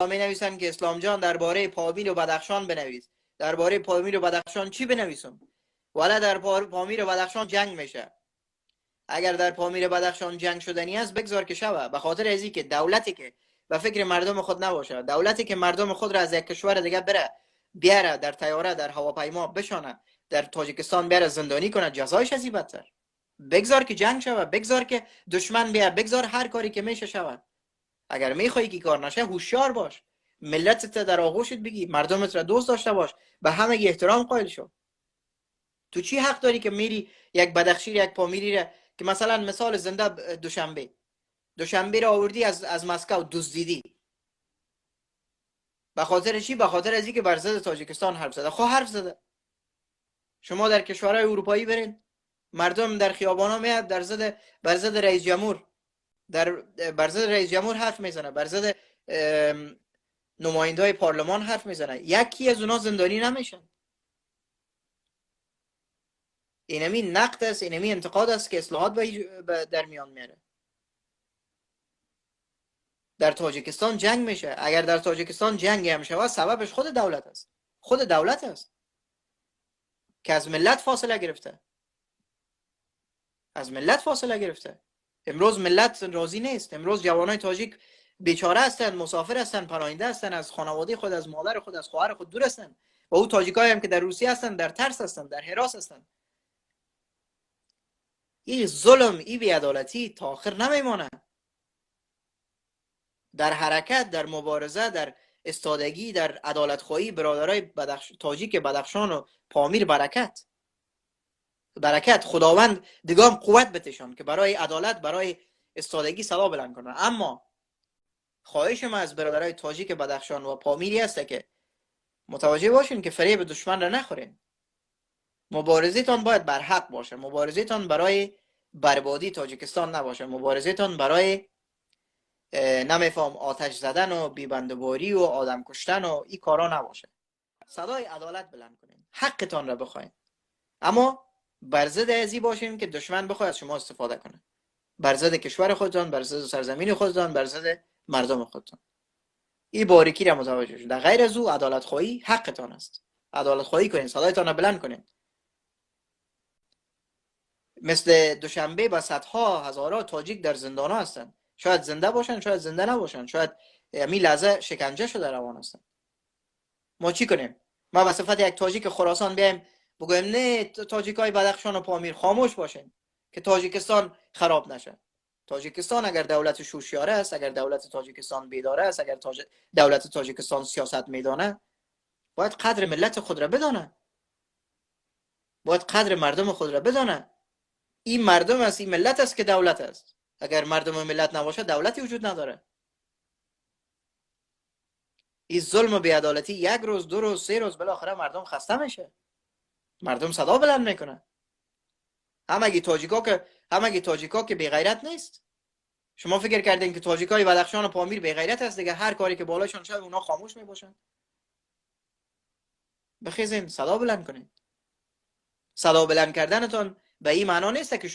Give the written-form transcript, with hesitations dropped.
می نویسن که اسلام جان درباره پامیر و بدخشان بنویس. درباره پامیر و بدخشان چی بنویسم؟ ولی در پامیر و بدخشان جنگ میشه. اگر در پامیر بدخشان جنگ شدنی است بگذار که شوه، به خاطر ازی که دولتی که به فکر مردم خود نباشه، دولتی که مردم خود را از یک کشور دیگه بره بیاره در طیاره در هواپیما بشانه در تاجیکستان بیاره زندانی کنه، جزایش از این بدتر. بگذار که جنگ شوه، بگذار که دشمن بیاد، بگذار هر کاری که میشه شود. اگر میخوای که کار نشه هوشیار باش، ملتت در آغوشت بگی، مردمت را دوست داشته باش، به همه احترام قائل شو. تو چی حق داری که میری یک بدخشی یک پامیری را که مثلا مثال زنده دوشنبه را آوردی از مسکو دزدیدی؟ به خاطر چی؟ به خاطر از اینکه بر ضد تاجیکستان حرف زده. خب حرف زده. شما در کشورهای اروپایی برین، مردم در خیابانا میاد بر ضد رئیس جمهور بر ضد رئیس جمهور حرف میزنه، بر ضد نماینده‌های پارلمان حرف میزنه، یکی از اونها زندانی نمیشن. اینمی نقد است، اینمی انتقاد است که اصلاحات در میان میاره. در تاجیکستان جنگ میشه. اگر در تاجیکستان جنگ هم شود سببش خود دولت است، خود دولت است که از ملت فاصله گرفته، از ملت فاصله گرفته. امروز ملت راضی نیست. امروز جوانای تاجیک بیچاره هستند، مسافر هستند، پناهنده هستند، از خانواده خود، از مادر خود، از خواهر خود دور هستند. و او تاجیکایی هم که در روسیه هستند در ترس هستند، در هراس هستند. این ظلم، این بی‌عدالتی تا آخر نمیمانه. در حرکت، در مبارزه، در استادگی، در عدالت خواهی برادرای تاجیک بدخشان و پامیر برکت خداوند دیگام قوت بتشان که برای عدالت، برای استادگی صدا بلند کنن. اما خواهش ما از برادرای تاجیک بدخشان و پامیری است که متوجه باشین که فریب دشمن را نخورین. مبارزتان باید بر حق باشه، مبارزتان برای بربادی تاجیکستان نباشه، مبارزتان برای نمیفهم آتش زدن و بیبندوباری و آدم کشتن و این کارا نباشه. صدای عدالت بلند کنین، حقتان را بخواین، اما بر ضد ازی باشین که دشمن بخواد از شما استفاده کنه، بر ضد کشور خودتان، بر ضد سرزمین خودتان، بر ضد مردم خودتان. این باریکی را متوجه شید. در غیر از او عدالت خواهی حقتان است. عدالت خواهی کنین، صدایتان را بلند کنین. مثل دوشنبه با صدها هزارها تاجیک در زندان ها هستند. شاید زنده باشن، شاید زنده نباشن، شاید می لحظه شکنجه شده روان هستن. ما چی کنیم؟ ما به صفت یک تاجیک خراسان بیایم بگویم نه تاجیکای بدخشان و پامیر خاموش باشین که تاجیکستان خراب نشه؟ تاجیکستان اگر دولت شوشیاره است، اگر دولت تاجیکستان بیداره است، اگر دولت تاجیکستان سیاست میدانه، باید قدر ملت خود را بدانه، باید قدر مردم خود را بدانه. این مردم است، این ملت است که دولت است. اگر مردم و ملت نباشه دولتی وجود نداره. این ظلم و بی‌عدالتی یک روز، دو روز، سه روز بالاخره مردم خسته میشه، مردم صدا بلند میکنه. همگی تاجیکا که بی غیرت نیست. شما فکر کردین که تاجیکای بدخشان و پامیر بی غیرت است دیگه هر کاری که بالاشون شد اونا خاموش میباشن؟ بخیزین صدا بلند کنین. صدا بلند کردنتون به این معنا نیست که